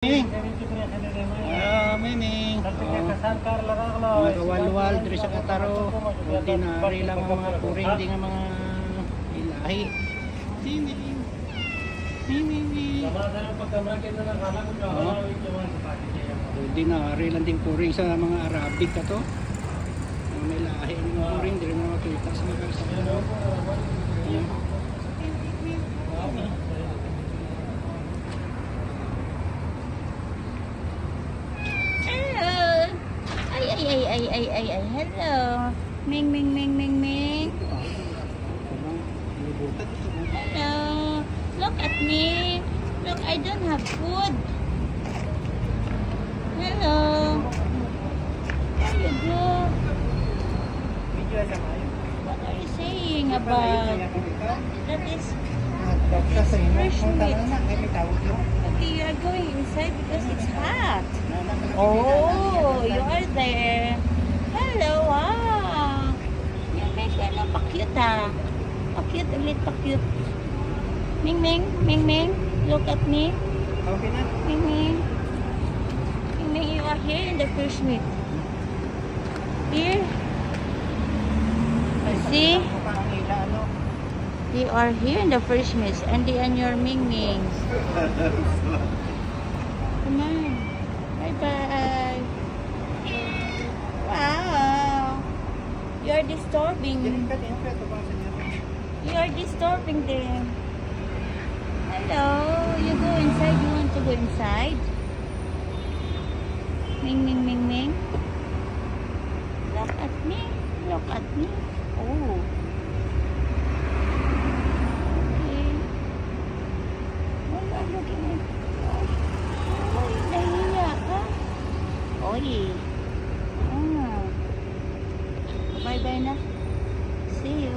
Mining. Magawal-wal diri sa Kataro. Ordinary lang ang mga puring, hindi nga mga ilahi. Ordinary lang din puring sa mga Arabic ka to. Mga ilahi ang mga puring, hindi mo makita sa mga kalsada. Hello. Ming. Hello. Look at me. Look, I don't have food. Hello. There you go. What are you saying about? That is fresh meat. Okay, you are going inside because it's hot. Oh, you are there. Hello, wow. You make ano, pa-cute ah. Pa-cute, ulit pa-cute. Ming, look at me. Ming, you are here in the fish meat. Here. See? You are here in the fish meat and your Ming. Come on. Bye-bye. Wow. You are disturbing. You are disturbing them. Hello. You go inside. You want to go inside? Ming. Look at me. Look at me. Oh. Okay. What are you looking at? Oh, nahiya ka. Oy. Bye-bye na. See you.